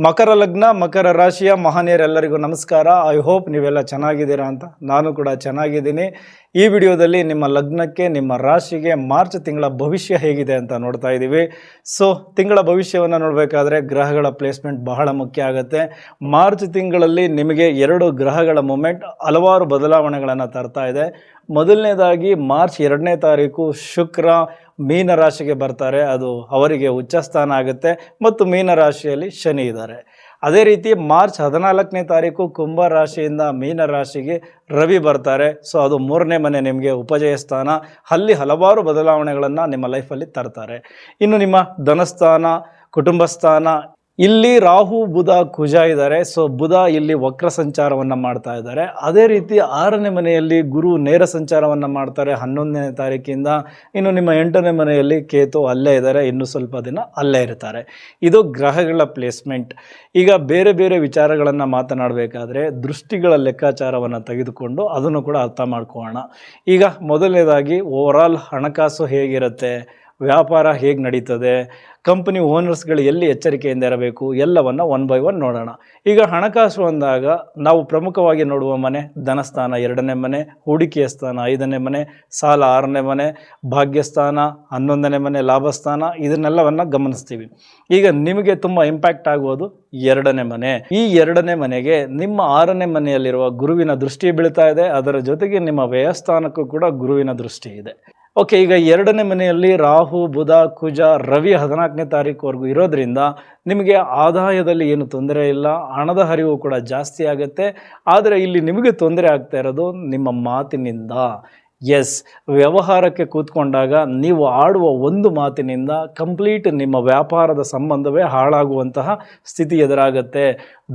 ಮಕರ ಲಗ್ನ ಮಕರ ರಾಶಿಯ ಮಹನೀಯರೆಲ್ಲರಿಗೂ ನಮಸ್ಕಾರ. ಐ ಹೋಪ್ ನೀವೆಲ್ಲ ಚೆನ್ನಾಗಿದ್ದೀರಾ ಅಂತ. ನಾನು ಕೂಡ ಚೆನ್ನಾಗಿದ್ದೀನಿ. ಈ ವಿಡಿಯೋದಲ್ಲಿ ನಿಮ್ಮ ಲಗ್ನಕ್ಕೆ ನಿಮ್ಮ ರಾಶಿಗೆ ಮಾರ್ಚ್ ತಿಂಗಳ ಭವಿಷ್ಯ ಹೇಗಿದೆ ಅಂತ ನೋಡ್ತಾ ಇದ್ದೀವಿ. ಸೊ ತಿಂಗಳ ಭವಿಷ್ಯವನ್ನು ನೋಡಬೇಕಾದ್ರೆ ಗ್ರಹಗಳ ಪ್ಲೇಸ್ಮೆಂಟ್ ಬಹಳ ಮುಖ್ಯ ಆಗುತ್ತೆ. ಮಾರ್ಚ್ ತಿಂಗಳಲ್ಲಿ ನಿಮಗೆ 2 ಗ್ರಹಗಳ ಮೂಮೆಂಟ್ ಹಲವಾರು ಬದಲಾವಣೆಗಳನ್ನು ತರ್ತಾ ಇದೆ. ಮೊದಲನೇದಾಗಿ ಮಾರ್ಚ್ 2ನೇ ತಾರೀಕು ಶುಕ್ರ ಮೀನ ರಾಶಿಗೆ ಬರ್ತಾರೆ. ಅದು ಅವರಿಗೆ ಉಚ್ಚಸ್ಥಾನ ಆಗುತ್ತೆ ಮತ್ತು ಮೀನ ರಾಶಿಯಲ್ಲಿ ಶನಿ ಇದ್ದಾರೆ. ಅದೇ ರೀತಿ ಮಾರ್ಚ್ 14ನೇ ತಾರೀಕು ಕುಂಭ ರಾಶಿಯಿಂದ ಮೀನ ರಾಶಿಗೆ ರವಿ ಬರ್ತಾರೆ. ಸೊ ಅದು 3ನೇ ಮನೆ ನಿಮಗೆ ಉಪಜಯ ಸ್ಥಾನ. ಅಲ್ಲಿ ಹಲವಾರು ಬದಲಾವಣೆಗಳನ್ನು ನಿಮ್ಮ ಲೈಫಲ್ಲಿ ತರ್ತಾರೆ. ಇನ್ನು ನಿಮ್ಮ ಧನಸ್ಥಾನ, ಕುಟುಂಬ ಸ್ಥಾನ, ಇಲ್ಲಿ ರಾಹು ಬುಧ ಕುಜ ಇದ್ದಾರೆ. ಸೊ ಬುಧ ಇಲ್ಲಿ ವಕ್ರ ಸಂಚಾರವನ್ನು ಮಾಡ್ತಾ ಇದ್ದಾರೆ. ಅದೇ ರೀತಿ 6ನೇ ಮನೆಯಲ್ಲಿ ಗುರು ನೇರ ಸಂಚಾರವನ್ನು ಮಾಡ್ತಾರೆ 11ನೇ ತಾರೀಕಿಂದ. ಇನ್ನು ನಿಮ್ಮ 8ನೇ ಮನೆಯಲ್ಲಿ ಕೇತು ಅಲ್ಲೇ ಇದ್ದಾರೆ, ಇನ್ನು ಸ್ವಲ್ಪ ದಿನ ಅಲ್ಲೇ ಇರ್ತಾರೆ. ಇದು ಗ್ರಹಗಳ ಪ್ಲೇಸ್ಮೆಂಟ್. ಈಗ ಬೇರೆ ಬೇರೆ ವಿಚಾರಗಳನ್ನು ಮಾತನಾಡಬೇಕಾದ್ರೆ ದೃಷ್ಟಿಗಳ ಲೆಕ್ಕಾಚಾರವನ್ನು ತೆಗೆದುಕೊಂಡು ಅದನ್ನು ಕೂಡ ಅರ್ಥ ಮಾಡ್ಕೊಳ್ಳೋಣ. ಈಗ ಮೊದಲನೇದಾಗಿ ಓವರಾಲ್ ಹಣಕಾಸು ಹೇಗಿರುತ್ತೆ, ವ್ಯಾಪಾರ ಹೇಗೆ ನಡೀತದೆ, ಕಂಪನಿ ಓನರ್ಸ್ಗಳು ಎಲ್ಲಿ ಎಚ್ಚರಿಕೆಯಿಂದ ಇರಬೇಕು, ಎಲ್ಲವನ್ನು 1 by 1 ನೋಡೋಣ. ಈಗ ಹಣಕಾಸು ಅಂದಾಗ ನಾವು ಪ್ರಮುಖವಾಗಿ ನೋಡುವ ಮನೆ ಧನಸ್ಥಾನ 2ನೇ ಮನೆ, ಹೂಡಿಕೆಯ ಸ್ಥಾನ 5ನೇ ಮನೆ, ಸಾಲ 6ನೇ ಮನೆ, ಭಾಗ್ಯಸ್ಥಾನ 11ನೇ ಮನೆ, ಲಾಭಸ್ಥಾನ, ಇದನ್ನೆಲ್ಲವನ್ನು ಗಮನಿಸ್ತೀವಿ. ಈಗ ನಿಮಗೆ ತುಂಬ ಇಂಪ್ಯಾಕ್ಟ್ ಆಗುವುದು 2ನೇ ಮನೆ. ಈ 2ನೇ ಮನೆಗೆ ನಿಮ್ಮ 6ನೇ ಮನೆಯಲ್ಲಿರುವ ಗುರುವಿನ ದೃಷ್ಟಿ ಬೀಳ್ತಾ ಇದೆ. ಅದರ ಜೊತೆಗೆ ನಿಮ್ಮ ವ್ಯಯಸ್ಥಾನಕ್ಕೂ ಕೂಡ ಗುರುವಿನ ದೃಷ್ಟಿ ಇದೆ. ಓಕೆ, ಈಗ 2ನೇ ಮನೆಯಲ್ಲಿ ರಾಹು ಬುಧ ಕುಜ ರವಿ 14ನೇ ತಾರೀಕುವರೆಗೂ ಇರೋದ್ರಿಂದ ನಿಮಗೆ ಆದಾಯದಲ್ಲಿ ಏನು ತೊಂದರೆ ಇಲ್ಲ, ಹಣದ ಹರಿವು ಕೂಡ ಜಾಸ್ತಿ ಆಗುತ್ತೆ. ಆದರೆ ಇಲ್ಲಿ ನಿಮಗೆ ತೊಂದರೆ ಆಗ್ತಾ ಇರೋದು ನಿಮ್ಮ ಮಾತಿನಿಂದ. ಎಸ್, ವ್ಯವಹಾರಕ್ಕೆ ಕೂತ್ಕೊಂಡಾಗ ನೀವು ಆಡುವ ಒಂದು ಮಾತಿನಿಂದ ಕಂಪ್ಲೀಟ್ ನಿಮ್ಮ ವ್ಯಾಪಾರದ ಸಂಬಂಧವೇ ಹಾಳಾಗುವಂತಹ ಸ್ಥಿತಿ ಎದುರಾಗುತ್ತೆ.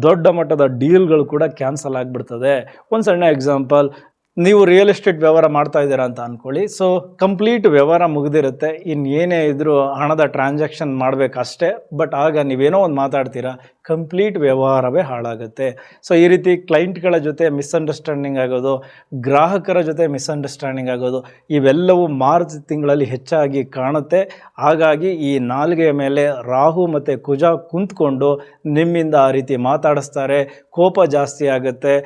ದೊಡ್ಡ ಮಟ್ಟದ ಡೀಲ್ಗಳು ಕೂಡ ಕ್ಯಾನ್ಸಲ್ ಆಗಿಬಿಡ್ತದೆ. ಒಂದು ಸಣ್ಣ ಎಕ್ಸಾಂಪಲ್, ನೀವು ರಿಯಲ್ ಎಸ್ಟೇಟ್ ವ್ಯವಹಾರ ಮಾಡ್ತಾ ಇದ್ದೀರಾ ಅಂತ ಅಂದ್ಕೊಳ್ಳಿ. ಸೊ ಕಂಪ್ಲೀಟ್ ವ್ಯವಹಾರ ಮುಗಿದಿರುತ್ತೆ, ಇನ್ನೇನೇ ಇದ್ರೂ ಹಣದ ಟ್ರಾನ್ಸಾಕ್ಷನ್ ಮಾಡಬೇಕಷ್ಟೇ. ಬಟ್ ಆಗ ನೀವೇನೋ ಒಂದು ಮಾತಾಡ್ತೀರಾ, ಕಂಪ್ಲೀಟ್ ವ್ಯವಹಾರವೇ ಹಾಳಾಗುತ್ತೆ. ಸೊ ಈ ರೀತಿ ಕ್ಲೈಂಟ್ಗಳ ಜೊತೆ ಮಿಸ್ಅಂಡರ್ಸ್ಟ್ಯಾಂಡಿಂಗ್ ಆಗೋದು, ಗ್ರಾಹಕರ ಜೊತೆ ಮಿಸ್ಅಂಡರ್ಸ್ಟ್ಯಾಂಡಿಂಗ್ ಆಗೋದು, ಇವೆಲ್ಲವೂ ಮಾರ್ಚ್ ತಿಂಗಳಲ್ಲಿ ಹೆಚ್ಚಾಗಿ ಕಾಣುತ್ತೆ. ಹಾಗಾಗಿ ಈ ನಾಲಿಗೆಯ ಮೇಲೆ ರಾಹು ಮತ್ತು ಕುಜ ಕುಂತ್ಕೊಂಡು ನಿಮ್ಮಿಂದ ಆ ರೀತಿ ಮಾತಾಡಿಸ್ತಾರೆ. ಕೋಪ ಜಾಸ್ತಿ ಆಗುತ್ತೆ,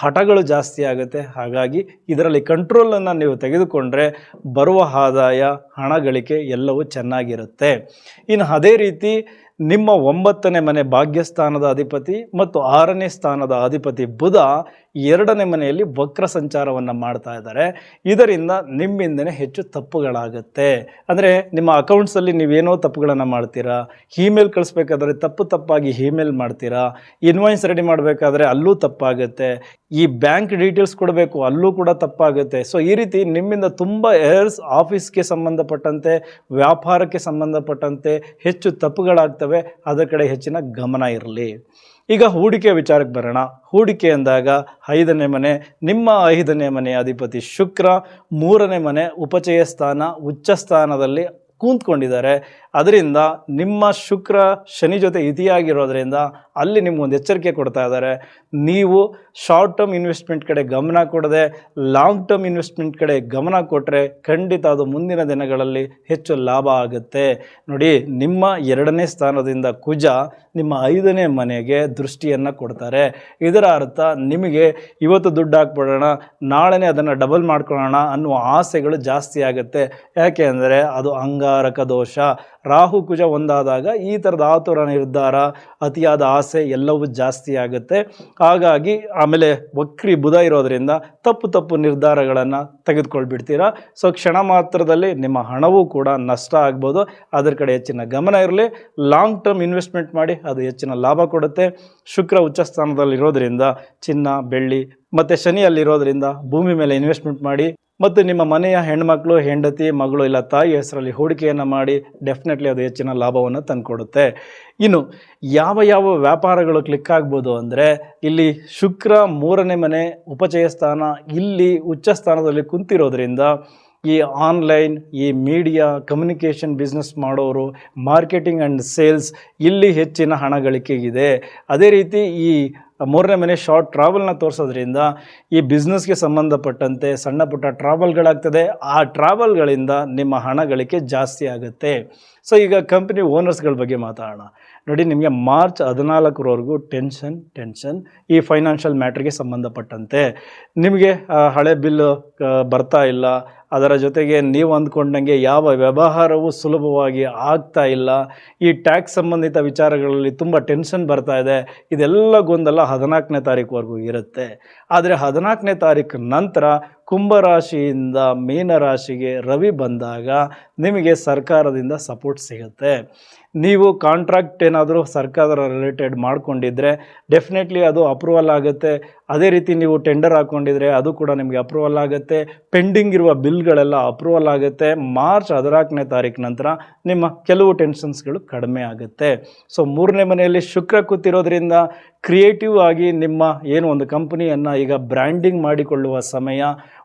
ಹಠಗಳು ಜಾಸ್ತಿ ಆಗುತ್ತೆ. ಹಾಗಾಗಿ ಇದರಲ್ಲಿ ಕಂಟ್ರೋಲನ್ನು ನೀವು ತೆಗೆದುಕೊಂಡ್ರೆ ಬರುವ ಆದಾಯ, ಹಣ ಗಳಿಕೆ ಎಲ್ಲವೂ ಚೆನ್ನಾಗಿರುತ್ತೆ. ಇನ್ನು ಅದೇ ರೀತಿ ನಿಮ್ಮ 9ನೇ ಮನೆ ಭಾಗ್ಯಸ್ಥಾನದ ಅಧಿಪತಿ ಮತ್ತು 6ನೇ ಸ್ಥಾನದ ಅಧಿಪತಿ ಬುಧ 2ನೇ ಮನೆಯಲ್ಲಿ ವಕ್ರ ಸಂಚಾರವನ್ನು ಮಾಡ್ತಾ ಇದ್ದಾರೆ. ಇದರಿಂದ ನಿಮ್ಮಿಂದನೇ ಹೆಚ್ಚು ತಪ್ಪುಗಳಾಗುತ್ತೆ. ಅಂದರೆ ನಿಮ್ಮ ಅಕೌಂಟ್ಸಲ್ಲಿ ನೀವೇನೋ ತಪ್ಪುಗಳನ್ನು ಮಾಡ್ತೀರಾ, ಇಮೇಲ್ ಕಳಿಸ್ಬೇಕಾದ್ರೆ ತಪ್ಪಾಗಿ ಇಮೇಲ್ ಮಾಡ್ತೀರಾ, ಇನ್ವಾಯ್ಸ್ ರೆಡಿ ಮಾಡಬೇಕಾದ್ರೆ ಅಲ್ಲೂ ತಪ್ಪಾಗುತ್ತೆ, ಈ ಬ್ಯಾಂಕ್ ಡೀಟೇಲ್ಸ್ ಕೊಡಬೇಕು ಅಲ್ಲೂ ಕೂಡ ತಪ್ಪಾಗುತ್ತೆ. ಸೊ ಈ ರೀತಿ ನಿಮ್ಮಿಂದ ತುಂಬ ಏರ್ಸ್ ಆಫೀಸ್ಗೆ ಸಂಬಂಧಪಟ್ಟಂತೆ, ವ್ಯಾಪಾರಕ್ಕೆ ಸಂಬಂಧಪಟ್ಟಂತೆ ಹೆಚ್ಚು ತಪ್ಪುಗಳಾಗ್ತವೆ. ಅದರ ಕಡೆ ಹೆಚ್ಚಿನ ಗಮನ ಇರಲಿ. ಈಗ ಹೂಡಿಕೆ ವಿಚಾರಕ್ಕೆ ಬರೋಣ. ಹೂಡಿಕೆ ಅಂದಾಗ 5ನೇ ಮನೆ, ನಿಮ್ಮ 5ನೇ ಮನೆ ಅಧಿಪತಿ ಶುಕ್ರ 3ನೇ ಮನೆ ಉಪಚಯ ಸ್ಥಾನ ಉಚ್ಚ ಸ್ಥಾನದಲ್ಲಿ ಕೂತ್ಕೊಂಡಿದ್ದಾರೆ. ಅದರಿಂದ ನಿಮ್ಮ ಶುಕ್ರ ಶನಿ ಜೊತೆ ಇತಿಯಾಗಿರೋದ್ರಿಂದ ಅಲ್ಲಿ ನಿಮ್ಗೊಂದು ಎಚ್ಚರಿಕೆ ಕೊಡ್ತಾ ಇದ್ದಾರೆ. ನೀವು ಶಾರ್ಟ್ ಟರ್ಮ್ ಇನ್ವೆಸ್ಟ್ಮೆಂಟ್ ಕಡೆ ಗಮನ ಕೊಡದೆ ಲಾಂಗ್ ಟರ್ಮ್ ಇನ್ವೆಸ್ಟ್ಮೆಂಟ್ ಕಡೆ ಗಮನ ಕೊಟ್ಟರೆ ಖಂಡಿತ ಅದು ಮುಂದಿನ ದಿನಗಳಲ್ಲಿ ಹೆಚ್ಚು ಲಾಭ ಆಗುತ್ತೆ. ನೋಡಿ, ನಿಮ್ಮ 2ನೇ ಸ್ಥಾನದಿಂದ ಕುಜ ನಿಮ್ಮ 5ನೇ ಮನೆಗೆ ದೃಷ್ಟಿಯನ್ನು ಕೊಡ್ತಾರೆ. ಇದರ ಅರ್ಥ ನಿಮಗೆ ಇವತ್ತು ದುಡ್ಡು ಹಾಕ್ಬಿಡೋಣ, ನಾಳೆನೇ ಅದನ್ನು ಡಬಲ್ ಮಾಡ್ಕೊಳ್ಳೋಣ ಅನ್ನುವ ಆಸೆಗಳು ಜಾಸ್ತಿ ಆಗುತ್ತೆ. ಯಾಕೆ ಅಂದರೆ ಅದು ಅಂಗಾರಕ ದೋಷ. ರಾಹು ಕುಜ ಒಂದಾದಾಗ ಈ ಥರದ ಆತುರ ನಿರ್ಧಾರ, ಅತಿಯಾದ ಆಸೆ ಎಲ್ಲವೂ ಜಾಸ್ತಿ ಆಗುತ್ತೆ. ಹಾಗಾಗಿ ಆಮೇಲೆ ವಕ್ರಿ ಬುಧ ಇರೋದರಿಂದ ತಪ್ಪು ನಿರ್ಧಾರಗಳನ್ನು ತೆಗೆದುಕೊಳ್ಬಿಡ್ತೀರಾ. ಸೊ ಕ್ಷಣ ಮಾತ್ರದಲ್ಲಿ ನಿಮ್ಮ ಹಣವೂ ಕೂಡ ನಷ್ಟ ಆಗ್ಬೋದು. ಅದರ ಕಡೆ ಹೆಚ್ಚಿನ ಗಮನ ಇರಲಿ. ಲಾಂಗ್ ಟರ್ಮ್ ಇನ್ವೆಸ್ಟ್ಮೆಂಟ್ ಮಾಡಿ, ಅದು ಹೆಚ್ಚಿನ ಲಾಭ ಕೊಡುತ್ತೆ. ಶುಕ್ರ ಉಚ್ಚ ಸ್ಥಾನದಲ್ಲಿರೋದ್ರಿಂದ ಚಿನ್ನ, ಬೆಳ್ಳಿ ಮತ್ತು ಶನಿಯಲ್ಲಿರೋದ್ರಿಂದ ಭೂಮಿ ಮೇಲೆ ಇನ್ವೆಸ್ಟ್ಮೆಂಟ್ ಮಾಡಿ. ಮತ್ತು ನಿಮ್ಮ ಮನೆಯ ಹೆಣ್ಮಕ್ಳು, ಹೆಂಡತಿ, ಮಗಳು ಇಲ್ಲ ತಾಯಿ ಹೆಸರಲ್ಲಿ ಹೂಡಿಕೆಯನ್ನು ಮಾಡಿ. ಡೆಫಿನೆಟ್ಲಿ ಅದು ಹೆಚ್ಚಿನ ಲಾಭವನ್ನು ತಂದುಕೊಡುತ್ತೆ. ಇನ್ನು ಯಾವ ವ್ಯಾಪಾರಗಳು ಕ್ಲಿಕ್ ಆಗ್ಬೋದು ಅಂದರೆ, ಇಲ್ಲಿ ಶುಕ್ರ 3ನೇ ಮನೆ ಉಪಚಯ ಸ್ಥಾನ ಇಲ್ಲಿ ಉಚ್ಚ ಸ್ಥಾನದಲ್ಲಿ ಕುಂತಿರೋದ್ರಿಂದ ಈ ಆನ್ಲೈನ್, ಈ ಮೀಡಿಯಾ, ಕಮ್ಯುನಿಕೇಷನ್ ಬಿಸ್ನೆಸ್ ಮಾಡೋರು, ಮಾರ್ಕೆಟಿಂಗ್ ಆ್ಯಂಡ್ ಸೇಲ್ಸ್, ಇಲ್ಲಿ ಹೆಚ್ಚಿನ ಹಣ ಗಳಿಕೆಗಿದೆ. ಅದೇ ರೀತಿ ಈ ಮೂರನೇ ಮನೆ ಶಾರ್ಟ್ ಟ್ರಾವೆಲ್ನ ತೋರಿಸೋದ್ರಿಂದ ಈ ಬಿಸ್ನೆಸ್ಗೆ ಸಂಬಂಧಪಟ್ಟಂತೆ ಸಣ್ಣ ಪುಟ್ಟ ಟ್ರಾವೆಲ್ಗಳಾಗ್ತದೆ. ಆ ಟ್ರಾವೆಲ್ಗಳಿಂದ ನಿಮ್ಮ ಹಣ ಗಳಿಕೆ ಜಾಸ್ತಿ ಆಗುತ್ತೆ. ಸೊ ಈಗ ಕಂಪ್ನಿ ಓನರ್ಸ್ಗಳ ಬಗ್ಗೆ ಮಾತಾಡೋಣ. ನೋಡಿ, ನಿಮಗೆ ಮಾರ್ಚ್ 14ರವರೆಗೂ ಟೆನ್ಷನ್ ಈ ಫೈನಾನ್ಷಿಯಲ್ ಮ್ಯಾಟ್ರಿಗೆ ಸಂಬಂಧಪಟ್ಟಂತೆ. ನಿಮಗೆ ಹಳೆ ಬಿಲ್ಲು ಬರ್ತಾ ಇಲ್ಲ, ಅದರ ಜೊತೆಗೆ ನೀವು ಅಂದ್ಕೊಂಡಂಗೆ ಯಾವ ವ್ಯವಹಾರವೂ ಸುಲಭವಾಗಿ ಆಗ್ತಾ ಇಲ್ಲ, ಈ ಟ್ಯಾಕ್ಸ್ ಸಂಬಂಧಿತ ವಿಚಾರಗಳಲ್ಲಿ ತುಂಬ ಟೆನ್ಷನ್ ಬರ್ತಾ ಇದೆ. ಇದೆಲ್ಲ ಗೊಂದಲ 14ನೇ ತಾರೀಕುವರೆಗೂ ಇರುತ್ತೆ. ಆದರೆ 14ನೇ ತಾರೀಕು ನಂತರ ಕುಂಭರಾಶಿಯಿಂದ ಮೀನರಾಶಿಗೆ ರವಿ ಬಂದಾಗ ನಿಮಗೆ ಸರ್ಕಾರದಿಂದ ಸಪೋರ್ಟ್ ಸಿಗುತ್ತೆ. ನೀವು ಕಾಂಟ್ರಾಕ್ಟ್ ಏನಾದರೂ ಸರ್ಕಾರದ ರಿಲೇಟೆಡ್ ಮಾಡ್ಕೊಂಡಿದ್ರೆ ಡೆಫಿನೆಟ್ಲಿ ಅದು ಅಪ್ರೂವಲ್ ಆಗುತ್ತೆ. ಅದೇ ರೀತಿ ನೀವು ಟೆಂಡರ್ ಹಾಕ್ಕೊಂಡಿದ್ರೆ ಅದು ಕೂಡ ನಿಮಗೆ ಅಪ್ರೂವಲ್ ಆಗುತ್ತೆ. ಪೆಂಡಿಂಗ್ ಇರುವ ಬಿಲ್ಗಳೆಲ್ಲ ಅಪ್ರೂವಲ್ ಆಗುತ್ತೆ. ಮಾರ್ಚ್ 14ನೇ ತಾರೀಕು ನಂತರ ನಿಮ್ಮ ಕೆಲವು ಟೆನ್ಷನ್ಸ್ಗಳು ಕಡಿಮೆ ಆಗುತ್ತೆ. ಸೊ ಮೂರನೇ ಮನೆಯಲ್ಲಿ ಶುಕ್ರ ಕೂತಿರೋದ್ರಿಂದ ಕ್ರಿಯೇಟಿವ್ ಆಗಿ ನಿಮ್ಮ ಏನು ಒಂದು ಕಂಪನಿಯನ್ನು ಈಗ ಬ್ರ್ಯಾಂಡಿಂಗ್ ಮಾಡಿಕೊಳ್ಳುವ ಸಮಯ.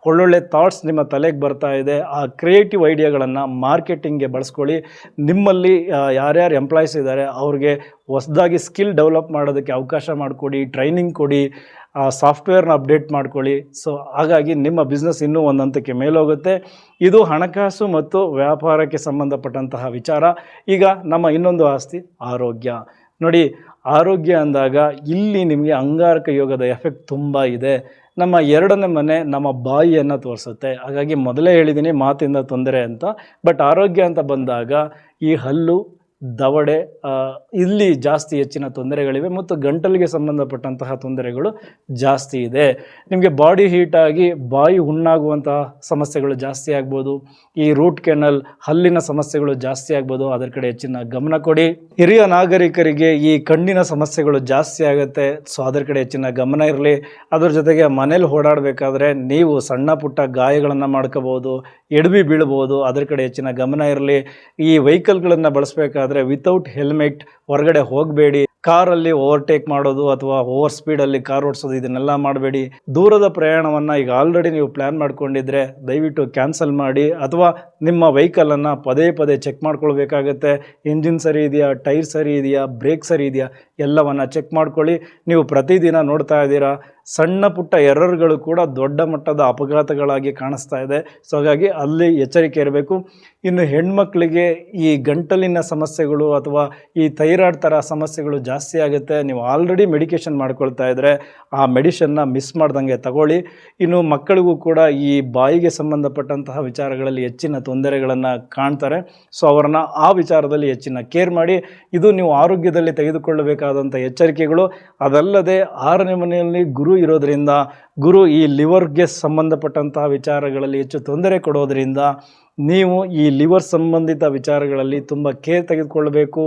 ಒಳ್ಳೊಳ್ಳೆ ಥಾಟ್ಸ್ ನಿಮ್ಮ ತಲೆಗೆ ಬರ್ತಾ ಇದೆ. ಆ ಕ್ರಿಯೇಟಿವ್ ಐಡಿಯಾಗಳನ್ನು ಮಾರ್ಕೆಟಿಂಗ್ಗೆ ಬಳಸ್ಕೊಳ್ಳಿ. ನಿಮ್ಮಲ್ಲಿ ಯಾರ್ಯಾರು ಎಂಪ್ಲಾಯೀಸ್ ಇದ್ದಾರೆ ಅವ್ರಿಗೆ ಹೊಸದಾಗಿ ಸ್ಕಿಲ್ ಡೆವಲಪ್ ಮಾಡೋದಕ್ಕೆ ಅವಕಾಶ ಮಾಡಿಕೊಡಿ, ಟ್ರೈನಿಂಗ್ ಕೊಡಿ, ಸಾಫ್ಟ್ವೇರ್ನ ಅಪ್ಡೇಟ್ ಮಾಡ್ಕೊಳ್ಳಿ. ಸೊ ಹಾಗಾಗಿ ನಿಮ್ಮ ಬಿಸ್ನೆಸ್ ಇನ್ನೂ ಒಂದು ಹಂತಕ್ಕೆ ಮೇಲೋಗುತ್ತೆ. ಇದು ಹಣಕಾಸು ಮತ್ತು ವ್ಯಾಪಾರಕ್ಕೆ ಸಂಬಂಧಪಟ್ಟಂತಹ ವಿಚಾರ. ಈಗ ನಮ್ಮ ಇನ್ನೊಂದು ಆಸ್ತಿ ಆರೋಗ್ಯ. ನೋಡಿ, ಆರೋಗ್ಯ ಅಂದಾಗ ಇಲ್ಲಿ ನಿಮಗೆ ಅಂಗಾರಕ ಯೋಗದ ಎಫೆಕ್ಟ್ ತುಂಬ ಇದೆ. ನಮ್ಮ 2ನೇ ಮನೆ ನಮ್ಮ ಬಾಯಿಯನ್ನು ತೋರಿಸುತ್ತೆ. ಹಾಗಾಗಿ ಮೊದಲೇ ಹೇಳಿದ್ದೀನಿ ಮಾತಿಂದ ತೊಂದರೆ ಅಂತ. ಬಟ್ ಆರೋಗ್ಯ ಅಂತ ಬಂದಾಗ ಈ ಹಲ್ಲು, ದವಡೆ, ಇಲ್ಲಿ ಜಾಸ್ತಿ ಹೆಚ್ಚಿನ ತೊಂದರೆಗಳಿವೆ ಮತ್ತು ಗಂಟಲಿಗೆ ಸಂಬಂಧಪಟ್ಟಂತಹ ತೊಂದರೆಗಳು ಜಾಸ್ತಿ ಇದೆ. ನಿಮಗೆ ಬಾಡಿ ಹೀಟಾಗಿ ಬಾಯಿ ಹುಣ್ಣಾಗುವಂತಹ ಸಮಸ್ಯೆಗಳು ಜಾಸ್ತಿ ಆಗ್ಬೋದು. ಈ ರೂಟ್ ಕೆನಲ್, ಹಲ್ಲಿನ ಸಮಸ್ಯೆಗಳು ಜಾಸ್ತಿ ಆಗ್ಬೋದು. ಅದರ ಕಡೆ ಹೆಚ್ಚಿನ ಗಮನ ಕೊಡಿ. ಹಿರಿಯ ನಾಗರಿಕರಿಗೆ ಈ ಕಣ್ಣಿನ ಸಮಸ್ಯೆಗಳು ಜಾಸ್ತಿ ಆಗುತ್ತೆ. ಸೊ ಅದರ ಕಡೆ ಹೆಚ್ಚಿನ ಗಮನ ಇರಲಿ. ಅದರ ಜೊತೆಗೆ ಮನೇಲಿ ಓಡಾಡಬೇಕಾದ್ರೆ ನೀವು ಸಣ್ಣ ಪುಟ್ಟ ಗಾಯಗಳನ್ನು ಮಾಡ್ಕೋಬೋದು, ಎಡವಿ ಬೀಳ್ಬೋದು. ಅದರ ಕಡೆ ಹೆಚ್ಚಿನ ಗಮನ ಇರಲಿ. ಈ ವೆಹಿಕಲ್ಗಳನ್ನು ಬಳಸಬೇಕಾದ್ರೆ ವಿತೌಟ್ ಹೆಲ್ಮೆಟ್ ಹೊರಗಡೆ ಹೋಗಬೇಡಿ. ಕಾರಲ್ಲಿ ಓವರ್ಟೇಕ್ ಮಾಡೋದು ಅಥವಾ ಓವರ್ ಸ್ಪೀಡಲ್ಲಿ ಕಾರ್ ಓಡಿಸೋದು ಇದನ್ನೆಲ್ಲ ಮಾಡಬೇಡಿ. ದೂರದ ಪ್ರಯಾಣವನ್ನು ಈಗ ಆಲ್ರೆಡಿ ನೀವು ಪ್ಲ್ಯಾನ್ ಮಾಡ್ಕೊಂಡಿದ್ರೆ ದಯವಿಟ್ಟು ಕ್ಯಾನ್ಸಲ್ ಮಾಡಿ. ಅಥವಾ ನಿಮ್ಮ ವೆಹಿಕಲನ್ನು ಪದೇ ಪದೇ ಚೆಕ್ ಮಾಡ್ಕೊಳ್ಬೇಕಾಗತ್ತೆ. ಇಂಜಿನ್ ಸರಿ ಇದೆಯಾ, ಟೈರ್ ಸರಿ ಇದೆಯಾ, ಬ್ರೇಕ್ ಸರಿ ಇದೆಯಾ, ಎಲ್ಲವನ್ನು ಚೆಕ್ ಮಾಡ್ಕೊಳ್ಳಿ. ನೀವು ಪ್ರತಿದಿನ ನೋಡ್ತಾ ಇದ್ದೀರಾ ಸಣ್ಣ ಪುಟ್ಟ ಎರರ್ಗಳು ಕೂಡ ದೊಡ್ಡ ಮಟ್ಟದ ಅಪಘಾತಗಳಾಗಿ ಕಾಣಿಸ್ತಾ ಇದೆ. ಸೊ ಹಾಗಾಗಿ ಅಲ್ಲಿ ಎಚ್ಚರಿಕೆ ಇರಬೇಕು. ಇನ್ನು ಹೆಣ್ಮಕ್ಳಿಗೆ ಈ ಗಂಟಲಿನ ಸಮಸ್ಯೆಗಳು ಅಥವಾ ಈ ಥೈರಾಯ್ಡ್ ಥರ ಸಮಸ್ಯೆಗಳು ಜಾಸ್ತಿ ಆಗುತ್ತೆ. ನೀವು ಆಲ್ರೆಡಿ ಮೆಡಿಕೇಷನ್ ಮಾಡ್ಕೊಳ್ತಾ ಇದ್ದರೆ ಆ ಮೆಡಿಷನ್ನ ಮಿಸ್ ಮಾಡ್ದಂಗೆ ತಗೊಳ್ಳಿ. ಇನ್ನು ಮಕ್ಕಳಿಗೂ ಕೂಡ ಈ ಬಾಯಿಗೆ ಸಂಬಂಧಪಟ್ಟಂತಹ ವಿಚಾರಗಳಲ್ಲಿ ಹೆಚ್ಚಿನ ತೊಂದರೆಗಳನ್ನು ಕಾಣ್ತಾರೆ. ಸೊ ಅವರನ್ನು ಆ ವಿಚಾರದಲ್ಲಿ ಹೆಚ್ಚಿನ ಕೇರ್ ಮಾಡಿ. ಇದು ನೀವು ಆರೋಗ್ಯದಲ್ಲಿ ತೆಗೆದುಕೊಳ್ಳಬೇಕಾದಂಥ ಎಚ್ಚರಿಕೆಗಳು. ಅದಲ್ಲದೆ 6ನೇ ಮನೆಯಲ್ಲಿ ಗುರು ಇರೋದರಿಂದ ಗುರು ಈ ಲಿವರ್ಗೆ ಸಂಬಂಧಪಟ್ಟಂತಹ ವಿಚಾರಗಳಲ್ಲಿ ಹೆಚ್ಚು ತೊಂದರೆ ಕೊಡೋದರಿಂದ ನೀವು ಈ ಲಿವರ್ ಸಂಬಂಧಿತ ವಿಚಾರಗಳಲ್ಲಿ ತುಂಬ ಕೇರ್ ತೆಗೆದುಕೊಳ್ಬೇಕು.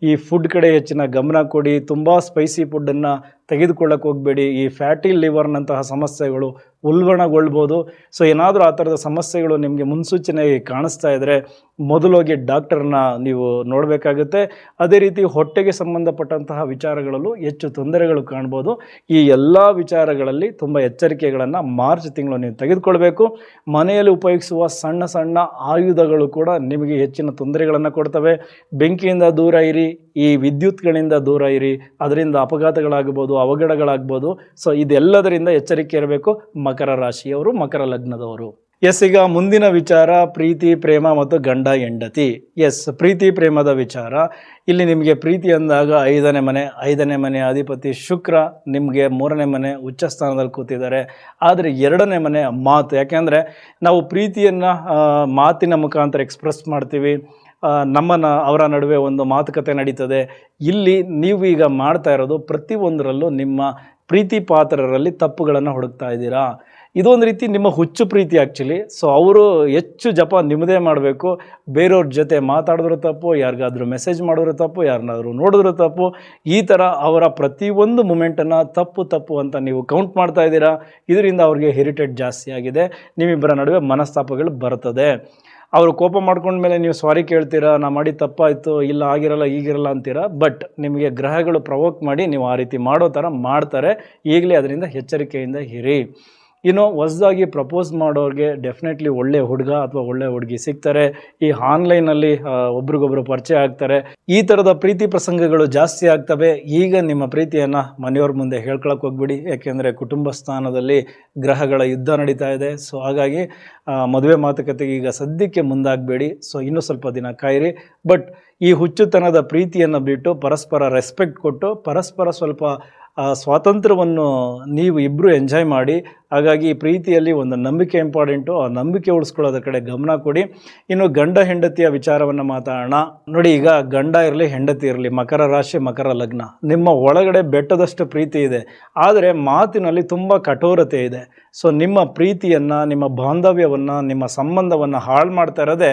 ಈ ಫುಡ್ ಕಡೆ ಹೆಚ್ಚಿನ ಗಮನ ಕೊಡಿ. ತುಂಬ ಸ್ಪೈಸಿ ಫುಡ್ಡನ್ನು ತೆಗೆದುಕೊಳ್ಳಕ್ಕೆ ಹೋಗಬೇಡಿ. ಈ ಫ್ಯಾಟಿ ಲಿವರ್ನಂತಹ ಸಮಸ್ಯೆಗಳು ಉಲ್ಬಣಗೊಳ್ಬೋದು. ಸೊ ಏನಾದರೂ ಆ ಥರದ ಸಮಸ್ಯೆಗಳು ನಿಮಗೆ ಮುನ್ಸೂಚನೆಯಾಗಿ ಕಾಣಿಸ್ತಾ ಇದ್ದರೆ ಮೊದಲೋಗಿ ಡಾಕ್ಟರ್ನ ನೀವು ನೋಡಬೇಕಾಗುತ್ತೆ. ಅದೇ ರೀತಿ ಹೊಟ್ಟೆಗೆ ಸಂಬಂಧಪಟ್ಟಂತಹ ವಿಚಾರಗಳಲ್ಲೂ ಹೆಚ್ಚು ತೊಂದರೆಗಳು ಕಾಣ್ಬೋದು. ಈ ಎಲ್ಲ ವಿಚಾರಗಳಲ್ಲಿ ತುಂಬ ಎಚ್ಚರಿಕೆಗಳನ್ನು ಮಾರ್ಚ್ ತಿಂಗಳು ನೀವು ತೆಗೆದುಕೊಳ್ಬೇಕು. ಮನೆಯಲ್ಲಿ ಉಪಯೋಗಿಸುವ ಸಣ್ಣ ಸಣ್ಣ ಆಯುಧಗಳು ಕೂಡ ನಿಮಗೆ ಹೆಚ್ಚಿನ ತೊಂದರೆಗಳನ್ನು ಕೊಡ್ತವೆ. ಬೆಂಕಿಯಿಂದ ದೂರ ಇರಿ, ಈ ವಿದ್ಯುತ್ಗಳಿಂದ ದೂರ ಇರಿ. ಅದರಿಂದ ಅಪಘಾತಗಳಾಗ್ಬೋದು, ಅವಘಡಗಳಾಗ್ಬೋದು. ಸೊ ಇದೆಲ್ಲದರಿಂದ ಎಚ್ಚರಿಕೆ ಇರಬೇಕು ಮಕರ ರಾಶಿಯವರು, ಮಕರ ಲಗ್ನದವರು. ಎಸ್, ಈಗ ಮುಂದಿನ ವಿಚಾರ ಪ್ರೀತಿ, ಪ್ರೇಮ ಮತ್ತು ಗಂಡ ಹೆಂಡತಿ. ಎಸ್, ಪ್ರೀತಿ ಪ್ರೇಮದ ವಿಚಾರ. ಇಲ್ಲಿ ನಿಮಗೆ ಪ್ರೀತಿ ಅಂದಾಗ 5ನೇ ಮನೆ ಅಧಿಪತಿ ಶುಕ್ರ ನಿಮಗೆ 3ನೇ ಮನೆ ಉಚ್ಚ ಸ್ಥಾನದಲ್ಲಿ ಕೂತಿದ್ದಾರೆ. ಆದರೆ 2ನೇ ಮನೆ ಮಾತು. ಯಾಕೆಂದರೆ ನಾವು ಪ್ರೀತಿಯನ್ನು ಮಾತಿನ ಮುಖಾಂತರ ಎಕ್ಸ್ಪ್ರೆಸ್ ಮಾಡ್ತೀವಿ. ಅವರ ನಡುವೆ ಒಂದು ಮಾತುಕತೆ ನಡೀತದೆ. ಇಲ್ಲಿ ನೀವು ಈಗ ಮಾಡ್ತಾ ಇರೋದು ಪ್ರತಿಯೊಂದರಲ್ಲೂ ನಿಮ್ಮ ಪ್ರೀತಿ ಪಾತ್ರರಲ್ಲಿ ತಪ್ಪುಗಳನ್ನು ಹುಡುಕ್ತಾ ಇದ್ದೀರಾ. ಇದೊಂದು ರೀತಿ ನಿಮ್ಮ ಹುಚ್ಚು ಪ್ರೀತಿ ಆ್ಯಕ್ಚುಲಿ. ಸೊ ಅವರು ಹೆಚ್ಚು ಜಪ ನಿಮ್ಮದೇ ಮಾಡಬೇಕು. ಬೇರೆಯವ್ರ ಜೊತೆ ಮಾತಾಡಿದ್ರು ತಪ್ಪು, ಯಾರಿಗಾದ್ರೂ ಮೆಸೇಜ್ ಮಾಡಿದ್ರು ತಪ್ಪು, ಯಾರನ್ನಾದ್ರೂ ನೋಡಿದ್ರು ತಪ್ಪು. ಈ ಥರ ಅವರ ಪ್ರತಿಯೊಂದು ಮೂಮೆಂಟನ್ನು ತಪ್ಪು ಅಂತ ನೀವು ಕೌಂಟ್ ಮಾಡ್ತಾ ಇದ್ದೀರಾ. ಇದರಿಂದ ಅವ್ರಿಗೆ ಇರಿಟೇಟ್ ಜಾಸ್ತಿ ಆಗಿದೆ. ನಿಮ್ಮಿಬ್ಬರ ನಡುವೆ ಮನಸ್ತಾಪಗಳು ಬರ್ತದೆ. ಅವರು ಕೋಪ ಮಾಡ್ಕೊಂಡ್ಮೇಲೆ ನೀವು ಸಾರಿ ಕೇಳ್ತೀರಾ, ನಾ ಮಾಡಿ ತಪ್ಪಾಯಿತು, ಇಲ್ಲ ಆಗಿರಲ್ಲ ಈಗಿರಲ್ಲ ಅಂತೀರಾ. ಬಟ್ ನಿಮಗೆ ಗ್ರಹಗಳು ಪ್ರವೋಕ್ ಮಾಡಿ ನೀವು ಆ ರೀತಿ ಮಾಡೋ ಥರ ಮಾಡ್ತಾರೆ. ಈಗಲೇ ಅದರಿಂದ ಎಚ್ಚರಿಕೆಯಿಂದ ಇರಿ. ಇನ್ನು ಹೊಸದಾಗಿ ಪ್ರಪೋಸ್ ಮಾಡೋರಿಗೆ ಡೆಫಿನೆಟ್ಲಿ ಒಳ್ಳೆ ಹುಡುಗ ಅಥವಾ ಒಳ್ಳೆ ಹುಡುಗಿ ಸಿಗ್ತಾರೆ. ಈ ಆನ್ಲೈನಲ್ಲಿ ಒಬ್ರಿಗೊಬ್ರು ಪರಿಚಯ ಆಗ್ತಾರೆ. ಈ ಥರದ ಪ್ರೀತಿ ಪ್ರಸಂಗಗಳು ಜಾಸ್ತಿ ಆಗ್ತವೆ. ಈಗ ನಿಮ್ಮ ಪ್ರೀತಿಯನ್ನು ಮನೆಯವ್ರ ಮುಂದೆ ಹೇಳ್ಕೊಳಕ್ಕೆ ಹೋಗ್ಬಿಡಿ, ಯಾಕೆಂದರೆ ಕುಟುಂಬ ಸ್ಥಾನದಲ್ಲಿ ಗ್ರಹಗಳ ಯುದ್ಧ ನಡೀತಾ ಇದೆ. ಸೊ ಹಾಗಾಗಿ ಮದುವೆ ಮಾತುಕತೆಗೆ ಈಗ ಸದ್ಯಕ್ಕೆ ಮುಂದಾಗಬೇಡಿ. ಸೊ ಇನ್ನೂ ಸ್ವಲ್ಪ ದಿನ ಕಾಯಿರಿ. ಬಟ್ ಈ ಹುಚ್ಚುತನದ ಪ್ರೀತಿಯನ್ನು ಬಿಟ್ಟು ಪರಸ್ಪರ ರೆಸ್ಪೆಕ್ಟ್ ಕೊಟ್ಟು ಪರಸ್ಪರ ಸ್ವಲ್ಪ ಸ್ವಾತಂತ್ರ್ಯವನ್ನು ನೀವು ಇಬ್ಬರು ಎಂಜಾಯ್ ಮಾಡಿ. ಹಾಗಾಗಿ ಈ ಪ್ರೀತಿಯಲ್ಲಿ ಒಂದು ನಂಬಿಕೆ ಇಂಪಾರ್ಟೆಂಟು. ಆ ನಂಬಿಕೆ ಉಳಿಸ್ಕೊಳ್ಳೋದ್ರ ಕಡೆ ಗಮನ ಕೊಡಿ. ಇನ್ನು ಗಂಡ ಹೆಂಡತಿಯ ವಿಚಾರವನ್ನು ಮಾತಾಡೋಣ. ನೋಡಿ, ಈಗ ಗಂಡ ಇರಲಿ ಹೆಂಡತಿ ಇರಲಿ, ಮಕರ ರಾಶಿ ಮಕರ ಲಗ್ನ, ನಿಮ್ಮ ಒಳಗಡೆ ಬೆಟ್ಟದಷ್ಟು ಪ್ರೀತಿ ಇದೆ, ಆದರೆ ಮಾತಿನಲ್ಲಿ ತುಂಬ ಕಠೋರತೆ ಇದೆ. ಸೊ ನಿಮ್ಮ ಪ್ರೀತಿಯನ್ನು, ನಿಮ್ಮ ಬಾಂಧವ್ಯವನ್ನು, ನಿಮ್ಮ ಸಂಬಂಧವನ್ನು ಹಾಳು ಮಾಡ್ತಾ ಇರೋದೇ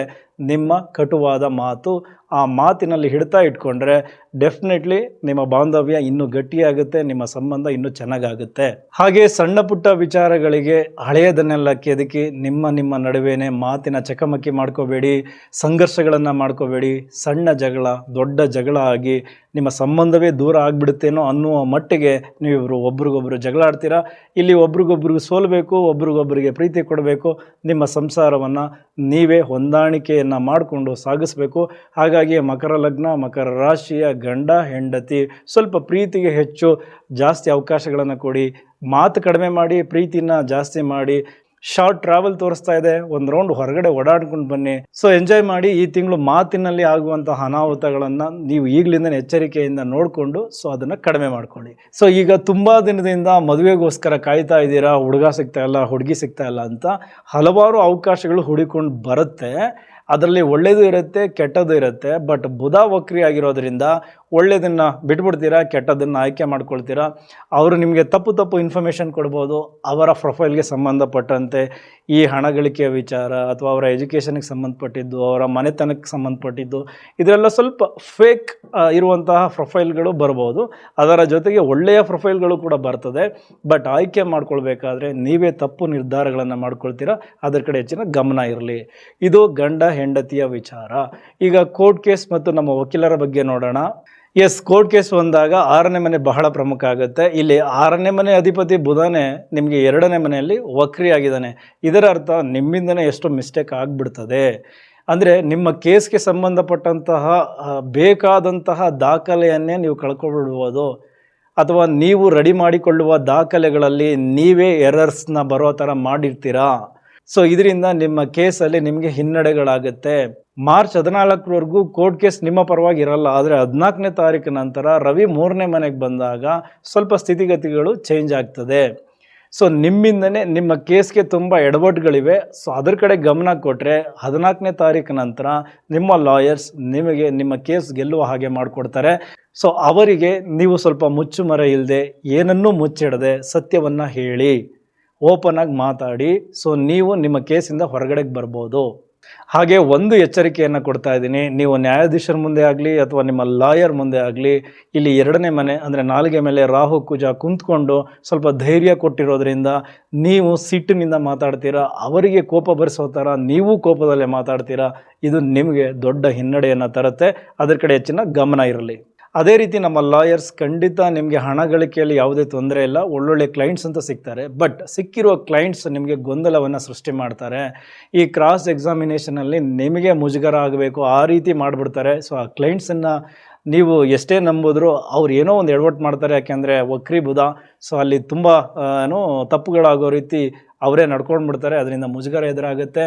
ನಿಮ್ಮ ಕಟುವಾದ ಮಾತು. ಆ ಮಾತಿನಲ್ಲಿ ಹಿಡ್ತಾ ಇಟ್ಕೊಂಡ್ರೆ ಡೆಫಿನೆಟ್ಲಿ ನಿಮ್ಮ ಬಾಂಧವ್ಯ ಇನ್ನೂ ಗಟ್ಟಿಯಾಗುತ್ತೆ, ನಿಮ್ಮ ಸಂಬಂಧ ಇನ್ನೂ ಚೆನ್ನಾಗಾಗುತ್ತೆ. ಹಾಗೆ ಸಣ್ಣ ಪುಟ್ಟ ವಿಚಾರಗಳಿಗೆ ಹಳೆಯದನ್ನೆಲ್ಲ ಕೆದಕಿ ನಿಮ್ಮ ನಡುವೆನೇ ಮಾತಿನ ಚಕಮಕಿ ಮಾಡ್ಕೋಬೇಡಿ, ಸಂಘರ್ಷಗಳನ್ನು ಮಾಡ್ಕೋಬೇಡಿ. ಸಣ್ಣ ಜಗಳ ದೊಡ್ಡ ಜಗಳ ಆಗಿ ನಿಮ್ಮ ಸಂಬಂಧವೇ ದೂರ ಆಗಿಬಿಡುತ್ತೇನೋ ಅನ್ನುವ ಮಟ್ಟಿಗೆ ನೀವಿಬ್ಬರು ಒಬ್ರಿಗೊಬ್ರು ಜಗಳ ಆಡ್ತೀರಾ. ಇಲ್ಲಿ ಒಬ್ರಿಗೊಬ್ರಿಗೆ ಸೋಲಬೇಕು, ಒಬ್ರಿಗೊಬ್ಬರಿಗೆ ಪ್ರೀತಿ ಕೊಡಬೇಕು. ನಿಮ್ಮ ಸಂಸಾರವನ್ನು ನೀವೇ ಹೊಂದಾಣಿಕೆಯನ್ನು ಮಾಡಿಕೊಂಡು ಸಾಗಿಸಬೇಕು. ಹಾಗಾಗಿ ಮಕರ ಲಗ್ನ ಮಕರ ರಾಶಿಯ ಗಂಡ ಹೆಂಡತಿ ಸ್ವಲ್ಪ ಪ್ರೀತಿಗೆ ಜಾಸ್ತಿ ಅವಕಾಶಗಳನ್ನು ಕೊಡಿ. ಮಾತು ಕಡಿಮೆ ಮಾಡಿ, ಪ್ರೀತಿನ ಜಾಸ್ತಿ ಮಾಡಿ. ಶಾರ್ಟ್ ಟ್ರಾವೆಲ್ ತೋರಿಸ್ತಾ ಇದೆ, ಒಂದು ರೌಂಡ್ ಹೊರಗಡೆ ಓಡಾಡ್ಕೊಂಡು ಬನ್ನಿ. ಸೊ ಎಂಜಾಯ್ ಮಾಡಿ. ಈ ತಿಂಗಳು ಮಾತಿನಲ್ಲಿ ಆಗುವಂತಹ ಅನಾಹುತಗಳನ್ನು ನೀವು ಈಗಲಿಂದ ಎಚ್ಚರಿಕೆಯಿಂದ ನೋಡಿಕೊಂಡು ಸೊ ಅದನ್ನು ಕಡಿಮೆ ಮಾಡ್ಕೊಳ್ಳಿ. ಸೊ ಈಗ ತುಂಬ ದಿನದಿಂದ ಮದುವೆಗೋಸ್ಕರ ಕಾಯ್ತಾ ಇದ್ದೀರಾ, ಹುಡುಗ ಸಿಗ್ತಾ ಇಲ್ಲ, ಹುಡುಗಿ ಸಿಗ್ತಾ ಇಲ್ಲ ಅಂತ ಹಲವಾರು ಅವಕಾಶಗಳು ಹುಡುಕೊಂಡು ಬರುತ್ತೆ. ಅದರಲ್ಲಿ ಒಳ್ಳೆಯದು ಇರುತ್ತೆ, ಕೆಟ್ಟದ್ದು ಇರುತ್ತೆ. ಬಟ್ ಬುಧ ವಕ್ರಿ ಆಗಿರೋದ್ರಿಂದ ಒಳ್ಳೆಯದನ್ನು ಬಿಟ್ಬಿಡ್ತೀರಾ, ಕೆಟ್ಟದನ್ನು ಆಯ್ಕೆ ಮಾಡ್ಕೊಳ್ತೀರಾ. ಅವರು ನಿಮಗೆ ತಪ್ಪು ಇನ್ಫಾರ್ಮೇಷನ್ ಕೊಡ್ಬೋದು. ಅವರ ಪ್ರೊಫೈಲ್ಗೆ ಸಂಬಂಧಪಟ್ಟಂತೆ ಈ ಹಣ ಗಳಿಕೆಯ ವಿಚಾರ ಅಥವಾ ಅವರ ಎಜುಕೇಷನ್ಗೆ ಸಂಬಂಧಪಟ್ಟಿದ್ದು, ಅವರ ಮನೆತನಕ್ಕೆ ಸಂಬಂಧಪಟ್ಟಿದ್ದು, ಇದರೆಲ್ಲ ಸ್ವಲ್ಪ ಫೇಕ್ ಇರುವಂತಹ ಪ್ರೊಫೈಲ್ಗಳು ಬರ್ಬೋದು. ಅದರ ಜೊತೆಗೆ ಒಳ್ಳೆಯ ಪ್ರೊಫೈಲ್ಗಳು ಕೂಡ ಬರ್ತದೆ. ಬಟ್ ಆಯ್ಕೆ ಮಾಡ್ಕೊಳ್ಬೇಕಾದ್ರೆ ನೀವೇ ತಪ್ಪು ನಿರ್ಧಾರಗಳನ್ನು ಮಾಡ್ಕೊಳ್ತೀರಾ. ಅದರ ಕಡೆ ಹೆಚ್ಚಿನ ಗಮನ ಇರಲಿ. ಇದು ಗಂಡ ಹೆಂಡತಿಯ ವಿಚಾರ. ಈಗ ಕೋರ್ಟ್ ಕೇಸ್ ಮತ್ತು ನಮ್ಮ ವಕೀಲರ ಬಗ್ಗೆ ನೋಡೋಣ. ಎಸ್, ಕೋರ್ಟ್ ಕೇಸ್ ಬಂದಾಗ 6ನೇ ಮನೆ ಬಹಳ ಪ್ರಮುಖ ಆಗುತ್ತೆ. ಇಲ್ಲಿ 6ನೇ ಮನೆ ಅಧಿಪತಿ ಬುಧನೇ ನಿಮಗೆ 2ನೇ ಮನೆಯಲ್ಲಿ ವಕ್ರಿ ಆಗಿದ್ದಾನೆ. ಇದರ ಅರ್ಥ ನಿಮ್ಮಿಂದನೇ ಎಷ್ಟು ಮಿಸ್ಟೇಕ್ ಆಗಿಬಿಡ್ತದೆ. ಅಂದರೆ ನಿಮ್ಮ ಕೇಸ್ಗೆ ಸಂಬಂಧಪಟ್ಟಂತಹ ಬೇಕಾದಂತಹ ದಾಖಲೆಯನ್ನೇ ನೀವು ಕಳ್ಕೊಬಿಡ್ಬೋದು, ಅಥವಾ ನೀವು ರೆಡಿ ಮಾಡಿಕೊಳ್ಳುವ ದಾಖಲೆಗಳಲ್ಲಿ ನೀವೇ ಎರರ್ಸ್ನ ಬರೋ ಥರ ಮಾಡಿರ್ತೀರಾ. ಸೊ ಇದರಿಂದ ನಿಮ್ಮ ಕೇಸಲ್ಲಿ ನಿಮಗೆ ಹಿನ್ನಡೆಗಳಾಗುತ್ತೆ. ಮಾರ್ಚ್ 14ರವರೆಗೂ ಕೋರ್ಟ್ ಕೇಸ್ ನಿಮ್ಮ ಪರವಾಗಿ ಇರಲ್ಲ. ಆದರೆ 14ನೇ ತಾರೀಕು ನಂತರ ರವಿ 3ನೇ ಮನೆಗೆ ಬಂದಾಗ ಸ್ವಲ್ಪ ಸ್ಥಿತಿಗತಿಗಳು ಚೇಂಜ್ ಆಗ್ತದೆ. ಸೊ ನಿಮ್ಮಿಂದನೇ ನಿಮ್ಮ ಕೇಸ್ಗೆ ತುಂಬ ಎಡವಟ್ಟುಗಳಿವೆ. ಸೊ ಅದರ ಕಡೆ ಗಮನ ಕೊಟ್ಟರೆ 14ನೇ ತಾರೀಕು ನಂತರ ನಿಮ್ಮ ಲಾಯರ್ಸ್ ನಿಮಗೆ ನಿಮ್ಮ ಕೇಸ್ ಗೆಲ್ಲುವ ಹಾಗೆ ಮಾಡಿಕೊಡ್ತಾರೆ. ಸೊ ಅವರಿಗೆ ನೀವು ಸ್ವಲ್ಪ ಮುಚ್ಚುಮರೆ ಇಲ್ಲದೆ, ಏನನ್ನೂ ಮುಚ್ಚಿಡದೆ ಸತ್ಯವನ್ನು ಹೇಳಿ, ಓಪನ್ ಆಗಿ ಮಾತಾಡಿ. ಸೊ ನೀವು ನಿಮ್ಮ ಕೇಸಿಂದ ಹೊರಗಡೆಗೆ ಬರ್ಬೋದು. ಹಾಗೆ ಒಂದು ಎಚ್ಚರಿಕೆಯನ್ನು ಕೊಡ್ತಾ ಇದ್ದೀನಿ, ನೀವು ನ್ಯಾಯಾಧೀಶರ ಮುಂದೆ ಆಗಲಿ ಅಥವಾ ನಿಮ್ಮ ಲಾಯರ್ ಮುಂದೆ ಆಗಲಿ, ಇಲ್ಲಿ 2ನೇ ಮನೆ ಅಂದರೆ ನಾಲಿಗೆ ಮೇಲೆ ರಾಹು ಕುಜ ಕುಂತ್ಕೊಂಡು ಸ್ವಲ್ಪ ಧೈರ್ಯ ಕೊಟ್ಟಿರೋದ್ರಿಂದ ನೀವು ಸಿಟ್ಟಿನಿಂದ ಮಾತಾಡ್ತೀರಾ, ಅವರಿಗೆ ಕೋಪ ಬರಿಸೋ ಥರ ನೀವು ಕೋಪದಲ್ಲೇ ಮಾತಾಡ್ತೀರಾ. ಇದು ನಿಮಗೆ ದೊಡ್ಡ ಹಿನ್ನಡೆಯನ್ನು ತರುತ್ತೆ. ಅದರ ಕಡೆ ಹೆಚ್ಚಿನ ಗಮನ ಇರಲಿ. ಅದೇ ರೀತಿ ನಮ್ಮ ಲಾಯರ್ಸ್ ಖಂಡಿತ ನಿಮಗೆ ಹಣ ಗಳಿಕೆಯಲ್ಲಿ ಯಾವುದೇ ತೊಂದರೆ ಇಲ್ಲ, ಒಳ್ಳೊಳ್ಳೆ ಕ್ಲೈಂಟ್ಸ್ ಅಂತ ಸಿಗ್ತಾರೆ. ಬಟ್ ಸಿಕ್ಕಿರುವ ಕ್ಲೈಂಟ್ಸ್ ನಿಮಗೆ ಗೊಂದಲವನ್ನು ಸೃಷ್ಟಿ ಮಾಡ್ತಾರೆ. ಈ ಕ್ರಾಸ್ ಎಕ್ಸಾಮಿನೇಷನಲ್ಲಿ ನಿಮಗೆ ಮುಜುಗರ ಆಗಬೇಕು ಆ ರೀತಿ ಮಾಡಿಬಿಡ್ತಾರೆ. ಸೊ ಆ ಕ್ಲೈಂಟ್ಸನ್ನು ನೀವು ಎಷ್ಟೇ ನಂಬಿದ್ರು ಅವ್ರು ಏನೋ ಒಂದು ಎಡವಟ್ಟು ಮಾಡ್ತಾರೆ. ಯಾಕೆಂದರೆ ವಕ್ರಿ ಬುಧ. ಸೊ ಅಲ್ಲಿ ತುಂಬ ತಪ್ಪುಗಳಾಗೋ ರೀತಿ ಅವರೇ ನಡ್ಕೊಂಡು ಬಿಡ್ತಾರೆ. ಅದರಿಂದ ಮುಜುಗರ ಎದುರಾಗುತ್ತೆ.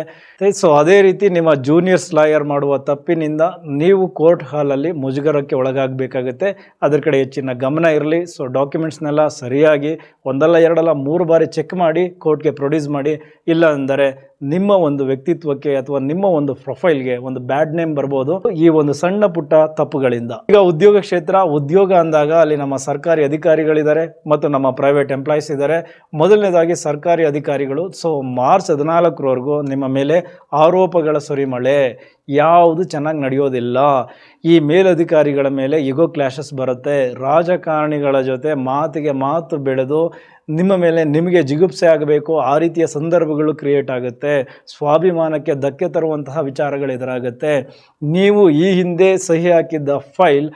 ಸೊ ಅದೇ ರೀತಿ ನಿಮ್ಮ ಜೂನಿಯರ್ಸ್ ಲಾಯರ್ ಮಾಡುವ ತಪ್ಪಿನಿಂದ ನೀವು ಕೋರ್ಟ್ ಹಾಲಲ್ಲಿ ಮುಜುಗರಕ್ಕೆ ಒಳಗಾಗಬೇಕಾಗುತ್ತೆ. ಅದರ ಕಡೆ ಹೆಚ್ಚಿನ ಗಮನ ಇರಲಿ. ಸೊ ಡಾಕ್ಯುಮೆಂಟ್ಸ್ನೆಲ್ಲ ಸರಿಯಾಗಿ 1 ಅಲ್ಲ 2 ಅಲ್ಲ 3 ಬಾರಿ ಚೆಕ್ ಮಾಡಿ ಕೋರ್ಟ್ಗೆ ಪ್ರೊಡ್ಯೂಸ್ ಮಾಡಿ. ಇಲ್ಲ ಅಂದರೆ ನಿಮ್ಮ ಒಂದು ವ್ಯಕ್ತಿತ್ವಕ್ಕೆ ಅಥವಾ ನಿಮ್ಮ ಒಂದು ಪ್ರೊಫೈಲ್ಗೆ ಒಂದು ಬ್ಯಾಡ್ ನೇಮ್ ಬರ್ಬೋದು ಈ ಒಂದು ಸಣ್ಣ ಪುಟ್ಟ ತಪ್ಪುಗಳಿಂದ. ಈಗ ಉದ್ಯೋಗ ಕ್ಷೇತ್ರ, ಉದ್ಯೋಗ ಅಂದಾಗ ಅಲ್ಲಿ ನಮ್ಮ ಸರ್ಕಾರಿ ಅಧಿಕಾರಿಗಳಿದ್ದಾರೆ ಮತ್ತು ನಮ್ಮ ಪ್ರೈವೇಟ್ ಎಂಪ್ಲಾಯೀಸ್ ಇದ್ದಾರೆ. ಮೊದಲನೇದಾಗಿ ಸರ್ಕಾರಿ ಅಧಿಕಾರಿಗಳು. ಸೊ ಮಾರ್ಚ್ 14ರವರೆಗೂ ನಿಮ್ಮ ಮೇಲೆ ಆರೋಪಗಳ ಸುರಿಮಳೆ, ಯಾವುದು ಚೆನ್ನಾಗಿ ನಡೆಯೋದಿಲ್ಲ. ಈ ಮೇಲಧಿಕಾರಿಗಳ ಮೇಲೆ ಈಗೋ ಕ್ಲಾಶಸ್ ಬರುತ್ತೆ. ರಾಜಕಾರಣಿಗಳ ಜೊತೆ ಮಾತಿಗೆ ಮಾತು ಬೆಳೆದು ನಿಮ್ಮ ಮೇಲೆ ನಿಮಗೆ ಜಿಗುಪ್ಸೆ ಆಗಬೇಕು ಆ ರೀತಿಯ ಸಂದರ್ಭಗಳು ಕ್ರಿಯೇಟ್ ಆಗುತ್ತೆ. ಸ್ವಾಭಿಮಾನಕ್ಕೆ ಧಕ್ಕೆ ತರುವಂತಹ ವಿಚಾರಗಳು ಎದುರಾಗುತ್ತೆ. ನೀವು ಈ ಹಿಂದೆ ಸಹಿ ಹಾಕಿದ್ದ ಫೈಲ್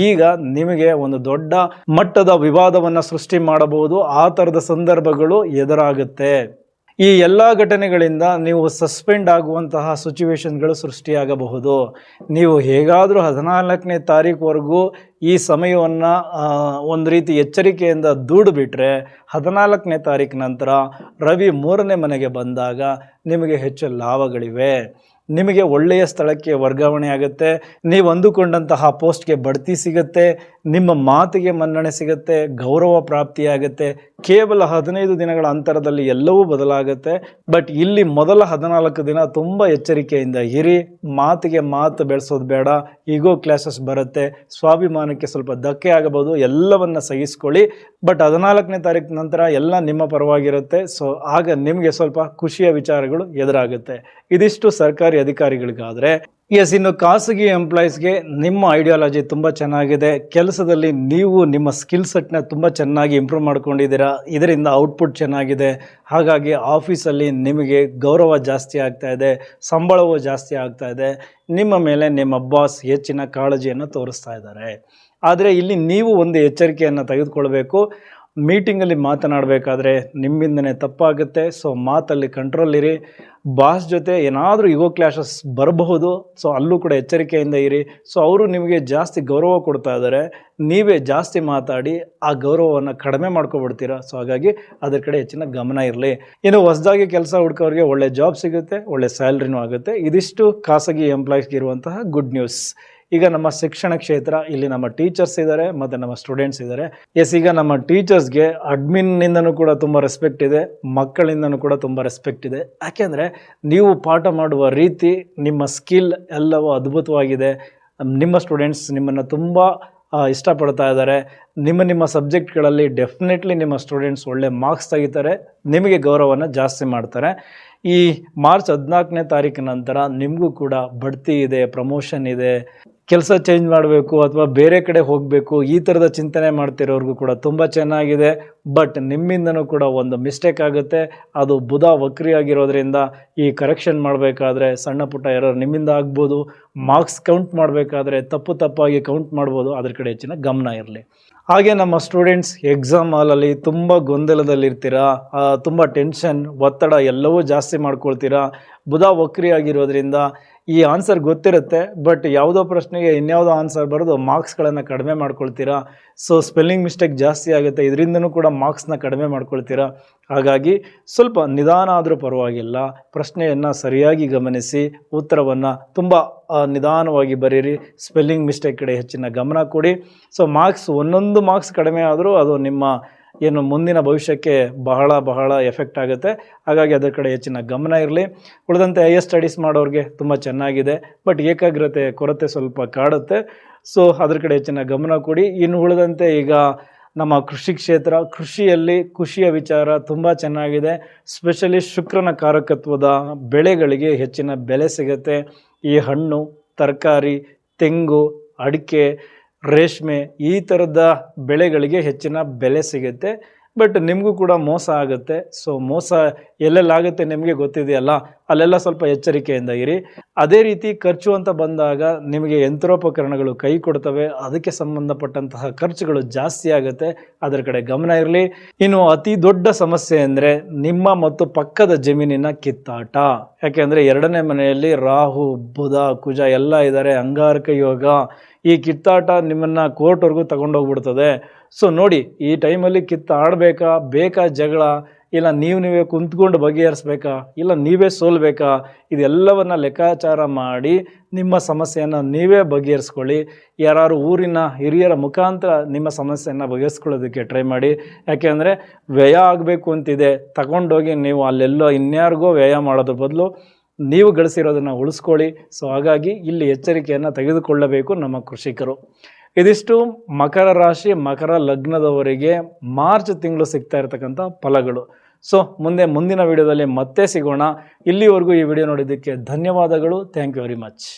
ಈಗ ನಿಮಗೆ ಒಂದು ದೊಡ್ಡ ಮಟ್ಟದ ವಿವಾದವನ್ನು ಸೃಷ್ಟಿ ಮಾಡಬಹುದು. ಆ ಥರದ ಸಂದರ್ಭಗಳು ಎದುರಾಗುತ್ತೆ. ಈ ಎಲ್ಲ ಘಟನೆಗಳಿಂದ ನೀವು ಸಸ್ಪೆಂಡ್ ಆಗುವಂತಹ ಸಿಚುವೇಶನ್ಗಳು ಸೃಷ್ಟಿಯಾಗಬಹುದು. ನೀವು ಹೇಗಾದರೂ 14ನೇ ತಾರೀಕುವರೆಗೂ ಈ ಸಮಯವನ್ನು ಒಂದು ರೀತಿ ಎಚ್ಚರಿಕೆಯಿಂದ ದೂಡಿಬಿಟ್ರೆ 14ನೇ ತಾರೀಕು ನಂತರ ರವಿ 3ನೇ ಮನೆಗೆ ಬಂದಾಗ ನಿಮಗೆ ಹೆಚ್ಚು ಲಾಭಗಳಿವೆ. ನಿಮಗೆ ಒಳ್ಳೆಯ ಸ್ಥಳಕ್ಕೆ ವರ್ಗಾವಣೆ ಆಗುತ್ತೆ. ನೀವು ಅಂದುಕೊಂಡಂತಹ ಪೋಸ್ಟ್ಗೆ ಬಡ್ತಿ ಸಿಗುತ್ತೆ. ನಿಮ್ಮ ಮಾತಿಗೆ ಮನ್ನಣೆ ಸಿಗುತ್ತೆ. ಗೌರವ ಪ್ರಾಪ್ತಿಯಾಗುತ್ತೆ. ಕೇವಲ 15 ದಿನಗಳ ಅಂತರದಲ್ಲಿ ಎಲ್ಲವೂ ಬದಲಾಗುತ್ತೆ. ಬಟ್ ಇಲ್ಲಿ ಮೊದಲ 14 ದಿನ ತುಂಬ ಎಚ್ಚರಿಕೆಯಿಂದ ಇರಿ. ಮಾತಿಗೆ ಮಾತು ಬೆಳೆಸೋದು ಬೇಡ. ಈಗೋ ಕ್ಲಾಸಸ್ ಬರುತ್ತೆ. ಸ್ವಾಭಿಮಾನಕ್ಕೆ ಸ್ವಲ್ಪ ಧಕ್ಕೆ ಆಗಬಹುದು. ಎಲ್ಲವನ್ನ ಸಹಿಸ್ಕೊಳ್ಳಿ. ಬಟ್ 14ನೇ ತಾರೀಕು ನಂತರ ಎಲ್ಲ ನಿಮ್ಮ ಪರವಾಗಿರುತ್ತೆ. ಸೊ ಆಗ ನಿಮಗೆ ಸ್ವಲ್ಪ ಖುಷಿಯ ವಿಚಾರಗಳು ಎದುರಾಗುತ್ತೆ. ಇದಿಷ್ಟು ಸರ್ಕಾರಿ ಅಧಿಕಾರಿಗಳಿಗಾದರೆ. ಇನ್ನು ಖಾಸಗಿ ಎಂಪ್ಲಾಯೀಸ್ಗೆ ನಿಮ್ಮ ಐಡಿಯಾಲಜಿ ತುಂಬ ಚೆನ್ನಾಗಿದೆ. ಕೆಲಸದಲ್ಲಿ ನೀವು ನಿಮ್ಮ ಸ್ಕಿಲ್ ಸೆಟ್ನ ತುಂಬ ಚೆನ್ನಾಗಿ ಇಂಪ್ರೂವ್ ಮಾಡ್ಕೊಂಡಿದ್ದೀರಾ. ಇದರಿಂದ ಔಟ್ಪುಟ್ ಚೆನ್ನಾಗಿದೆ. ಹಾಗಾಗಿ ಆಫೀಸಲ್ಲಿ ನಿಮಗೆ ಗೌರವ ಜಾಸ್ತಿ ಆಗ್ತಾ ಇದೆ, ಸಂಬಳವೂ ಜಾಸ್ತಿ ಆಗ್ತಾ ಇದೆ. ನಿಮ್ಮ ಮೇಲೆ ನಿಮ್ಮ ಬಾಸ್ ಹೆಚ್ಚಿನ ಕಾಳಜಿಯನ್ನು ತೋರಿಸ್ತಾ ಇದ್ದಾರೆ. ಆದರೆ ಇಲ್ಲಿ ನೀವು ಒಂದು ಎಚ್ಚರಿಕೆಯನ್ನು ತೆಗೆದುಕೊಳ್ಬೇಕು. ಮೀಟಿಂಗಲ್ಲಿ ಮಾತನಾಡಬೇಕಾದ್ರೆ ನಿಮ್ಮಿಂದನೇ ತಪ್ಪಾಗುತ್ತೆ. ಸೊ ಮಾತಲ್ಲಿ ಕಂಟ್ರೋಲ್ ಇರಿ. ಬಾಸ್ ಜೊತೆ ಏನಾದರೂ ಈಗೋ ಕ್ಲಾಶಸ್ ಬರಬಹುದು. ಸೊ ಅಲ್ಲೂ ಕೂಡ ಎಚ್ಚರಿಕೆಯಿಂದ ಇರಿ. ಸೊ ಅವರು ನಿಮಗೆ ಜಾಸ್ತಿ ಗೌರವ ಕೊಡ್ತಾ ಇದ್ದಾರೆ, ನೀವೇ ಜಾಸ್ತಿ ಮಾತಾಡಿ ಆ ಗೌರವವನ್ನು ಕಡಿಮೆ ಮಾಡ್ಕೊಬಿಡ್ತೀರಾ. ಸೊ ಹಾಗಾಗಿ ಅದರ ಕಡೆ ಹೆಚ್ಚಿನ ಗಮನ ಇರಲಿ. ಇನ್ನು ಹೊಸದಾಗಿ ಕೆಲಸ ಹುಡುಕೋರಿಗೆ ಒಳ್ಳೆ ಜಾಬ್ ಸಿಗುತ್ತೆ, ಒಳ್ಳೆ ಸ್ಯಾಲ್ರಿನೂ ಆಗುತ್ತೆ. ಇದಿಷ್ಟು ಖಾಸಗಿ ಎಂಪ್ಲಾಯೀಸ್ಗೆ ಇರುವಂತಹ ಗುಡ್ ನ್ಯೂಸ್. ಈಗ ನಮ್ಮ ಶಿಕ್ಷಣ ಕ್ಷೇತ್ರ, ಇಲ್ಲಿ ನಮ್ಮ ಟೀಚರ್ಸ್ ಇದ್ದಾರೆ ಮತ್ತು ನಮ್ಮ ಸ್ಟೂಡೆಂಟ್ಸ್ ಇದ್ದಾರೆ. ಈಗ ನಮ್ಮ ಟೀಚರ್ಸ್ಗೆ ಅಡ್ಮಿನ್ನಿಂದನೂ ಕೂಡ ತುಂಬ ರೆಸ್ಪೆಕ್ಟ್ ಇದೆ, ಮಕ್ಕಳಿಂದನೂ ಕೂಡ ತುಂಬ ರೆಸ್ಪೆಕ್ಟ್ ಇದೆ. ಯಾಕೆಂದರೆ ನೀವು ಪಾಠ ಮಾಡುವ ರೀತಿ, ನಿಮ್ಮ ಸ್ಕಿಲ್ ಎಲ್ಲವೂ ಅದ್ಭುತವಾಗಿದೆ. ನಿಮ್ಮ ಸ್ಟೂಡೆಂಟ್ಸ್ ನಿಮ್ಮನ್ನು ತುಂಬ ಇಷ್ಟಪಡ್ತಾ ಇದ್ದಾರೆ. ನಿಮ್ಮ ಸಬ್ಜೆಕ್ಟ್ಗಳಲ್ಲಿ ಡೆಫಿನೆಟ್ಲಿ ನಿಮ್ಮ ಸ್ಟೂಡೆಂಟ್ಸ್ ಒಳ್ಳೆ ಮಾರ್ಕ್ಸ್ ತೆಗಿತಾರೆ, ನಿಮಗೆ ಗೌರವವನ್ನು ಜಾಸ್ತಿ ಮಾಡ್ತಾರೆ. ಈ ಮಾರ್ಚ್ 14ನೇ ತಾರೀಕು ನಂತರ ನಿಮಗೂ ಕೂಡ ಬಡ್ತಿ ಇದೆ, ಪ್ರಮೋಷನ್ ಇದೆ, ಕೆಲಸ ಚೇಂಜ್ ಮಾಡಬೇಕು ಅಥವಾ ಬೇರೆ ಕಡೆ ಹೋಗಬೇಕು, ಈ ಥರದ ಚಿಂತನೆ ಮಾಡ್ತಿರೋರ್ಗೂ ಕೂಡ ತುಂಬ ಚೆನ್ನಾಗಿದೆ. ಬಟ್ ನಿಮ್ಮಿಂದನೂ ಕೂಡ ಒಂದು ಮಿಸ್ಟೇಕ್ ಆಗುತ್ತೆ. ಅದು ಬುಧ ವಕ್ರಿಯಾಗಿರೋದ್ರಿಂದ ಈ ಕರೆಕ್ಷನ್ ಮಾಡಬೇಕಾದ್ರೆ ಸಣ್ಣ ಪುಟ್ಟ ಎರರ್ ನಿಮ್ಮಿಂದ ಆಗ್ಬೋದು. ಮಾರ್ಕ್ಸ್ ಕೌಂಟ್ ಮಾಡಬೇಕಾದ್ರೆ ತಪ್ಪಾಗಿ ಕೌಂಟ್ ಮಾಡ್ಬೋದು. ಅದ್ರ ಕಡೆ ಹೆಚ್ಚಿನ ಗಮನ ಇರಲಿ. ಹಾಗೆ ನಮ್ಮ ಸ್ಟೂಡೆಂಟ್ಸ್ ಎಕ್ಸಾಮ್ ಹಾಲಲ್ಲಿ ತುಂಬ ಗೊಂದಲದಲ್ಲಿರ್ತೀರಾ, ತುಂಬ ಟೆನ್ಷನ್, ಒತ್ತಡ ಎಲ್ಲವೂ ಜಾಸ್ತಿ ಮಾಡ್ಕೊಳ್ತೀರಾ. ಬುಧ ವಕ್ರಿಯಾಗಿರೋದ್ರಿಂದ ಈ ಆನ್ಸರ್ ಗೊತ್ತಿರುತ್ತೆ, ಬಟ್ ಯಾವುದೋ ಪ್ರಶ್ನೆಗೆ ಇನ್ಯಾವುದೋ ಆನ್ಸರ್ ಬರೆದು ಮಾರ್ಕ್ಸ್ಗಳನ್ನು ಕಡಿಮೆ ಮಾಡ್ಕೊಳ್ತೀರಾ. ಸೊ ಸ್ಪೆಲ್ಲಿಂಗ್ ಮಿಸ್ಟೇಕ್ ಜಾಸ್ತಿ ಆಗುತ್ತೆ, ಇದರಿಂದನೂ ಕೂಡ ಮಾರ್ಕ್ಸ್ನ ಕಡಿಮೆ ಮಾಡ್ಕೊಳ್ತೀರಾ. ಹಾಗಾಗಿ ಸ್ವಲ್ಪ ನಿಧಾನ ಆದರೂ ಪರವಾಗಿಲ್ಲ, ಪ್ರಶ್ನೆಯನ್ನು ಸರಿಯಾಗಿ ಗಮನಿಸಿ ಉತ್ತರವನ್ನು ತುಂಬ ನಿಧಾನವಾಗಿ ಬರೀರಿ. ಸ್ಪೆಲ್ಲಿಂಗ್ ಮಿಸ್ಟೇಕ್ ಕಡೆ ಹೆಚ್ಚಿನ ಗಮನ ಕೊಡಿ. ಸೊ ಒಂದೊಂದು ಮಾರ್ಕ್ಸ್ ಕಡಿಮೆ ಆದರೂ ಅದು ನಿಮ್ಮ ಮುಂದಿನ ಭವಿಷ್ಯಕ್ಕೆ ಬಹಳ ಎಫೆಕ್ಟ್ ಆಗುತ್ತೆ. ಹಾಗಾಗಿ ಅದರ ಕಡೆ ಹೆಚ್ಚಿನ ಗಮನ ಇರಲಿ. ಉಳಿದಂತೆ ಹೈಯರ್ ಸ್ಟಡೀಸ್ ಮಾಡೋರಿಗೆ ತುಂಬ ಚೆನ್ನಾಗಿದೆ, ಬಟ್ ಏಕಾಗ್ರತೆ ಕೊರತೆ ಸ್ವಲ್ಪ ಕಾಡುತ್ತೆ. ಸೊ ಅದ್ರ ಕಡೆ ಹೆಚ್ಚಿನ ಗಮನ ಕೊಡಿ. ಇನ್ನು ಉಳಿದಂತೆ ಈಗ ನಮ್ಮ ಕೃಷಿ ಕ್ಷೇತ್ರ, ಕೃಷಿಯಲ್ಲಿ ಖುಷಿಯ ವಿಚಾರ ತುಂಬ ಚೆನ್ನಾಗಿದೆ. ಸ್ಪೆಷಲಿ ಶುಕ್ರನ ಕಾರಕತ್ವದ ಬೆಳೆಗಳಿಗೆ ಹೆಚ್ಚಿನ ಬೆಲೆ ಸಿಗುತ್ತೆ. ಈ ಹಣ್ಣು, ತರಕಾರಿ, ತೆಂಗು, ಅಡಿಕೆ, ರೇಷ್ಮೆ ಈ ಥರದ ಬೆಳೆಗಳಿಗೆ ಹೆಚ್ಚಿನ ಬೆಲೆ ಸಿಗುತ್ತೆ. ಬಟ್ ನಿಮಗೂ ಕೂಡ ಮೋಸ ಆಗುತ್ತೆ. ಸೊ ಮೋಸ ಎಲ್ಲೆಲ್ಲಾಗುತ್ತೆ ನಿಮಗೆ ಗೊತ್ತಿದೆಯಲ್ಲ, ಅಲ್ಲೆಲ್ಲ ಸ್ವಲ್ಪ ಎಚ್ಚರಿಕೆಯಿಂದ ಇರಿ. ಅದೇ ರೀತಿ ಖರ್ಚು ಅಂತ ಬಂದಾಗ ನಿಮಗೆ ಯಂತ್ರೋಪಕರಣಗಳು ಕೈ ಕೊಡ್ತವೆ, ಅದಕ್ಕೆ ಸಂಬಂಧಪಟ್ಟಂತಹ ಖರ್ಚುಗಳು ಜಾಸ್ತಿ ಆಗುತ್ತೆ. ಅದರ ಕಡೆ ಗಮನ ಇರಲಿ. ಇನ್ನು ಅತಿ ದೊಡ್ಡ ಸಮಸ್ಯೆ ಅಂದರೆ ನಿಮ್ಮ ಮತ್ತು ಪಕ್ಕದ ಜಮೀನಿನ ಕಿತ್ತಾಟ. ಯಾಕೆಂದರೆ 2ನೇ ಮನೆಯಲ್ಲಿ ರಾಹು, ಬುಧ, ಕುಜ ಎಲ್ಲ ಇದ್ದಾರೆ, ಅಂಗಾರಕ ಯೋಗ. ಈ ಕಿತ್ತಾಟ ನಿಮ್ಮನ್ನು ಕೋರ್ಟ್ವರೆಗೂ ತಗೊಂಡೋಗ್ಬಿಡ್ತದೆ. ಸೊ ನೋಡಿ, ಈ ಟೈಮಲ್ಲಿ ಬೇಕಾ ಜಗಳ, ಇಲ್ಲ ನೀವೇ ಕುಂತ್ಕೊಂಡು ಬಗೆಹರಿಸ್ಬೇಕಾ, ಇಲ್ಲ ನೀವೇ ಸೋಲ್ಬೇಕಾ, ಇದೆಲ್ಲವನ್ನು ಲೆಕ್ಕಾಚಾರ ಮಾಡಿ ನಿಮ್ಮ ಸಮಸ್ಯೆಯನ್ನು ನೀವೇ ಬಗೆಹರಿಸ್ಕೊಳ್ಳಿ. ಯಾರು ಊರಿನ ಹಿರಿಯರ ಮುಖಾಂತರ ನಿಮ್ಮ ಸಮಸ್ಯೆಯನ್ನು ಬಗೆಹರಿಸ್ಕೊಳ್ಳೋದಕ್ಕೆ ಟ್ರೈ ಮಾಡಿ. ಯಾಕೆಂದರೆ ವ್ಯಯ ಆಗಬೇಕು ಅಂತಿದೆ, ತಗೊಂಡೋಗಿ ನೀವು ಅಲ್ಲೆಲ್ಲೋ ಇನ್ಯಾರಿಗೋ ವ್ಯಯ ಮಾಡೋದ್ರ ಬದಲು ನೀವು ಗಳಿಸಿರೋದನ್ನು ಉಳಿಸ್ಕೊಳ್ಳಿ. ಸೊ ಹಾಗಾಗಿ ಇಲ್ಲಿ ಎಚ್ಚರಿಕೆಯನ್ನು ತೆಗೆದುಕೊಳ್ಳಬೇಕು ನಮ್ಮ ಕೃಷಿಕರು. ಇದಿಷ್ಟು ಮಕರ ರಾಶಿ, ಮಕರ ಲಗ್ನದವರಿಗೆ ಮಾರ್ಚ್ ತಿಂಗಳು ಸಿಗ್ತಾ ಇರತಕ್ಕಂಥ ಫಲಗಳು. ಸೊ ಮುಂದಿನ ವಿಡಿಯೋದಲ್ಲಿ ಮತ್ತೆ ಸಿಗೋಣ. ಇಲ್ಲಿವರೆಗೂ ಈ ವಿಡಿಯೋ ನೋಡಿದ್ದಕ್ಕೆ ಧನ್ಯವಾದಗಳು. Thank you very much.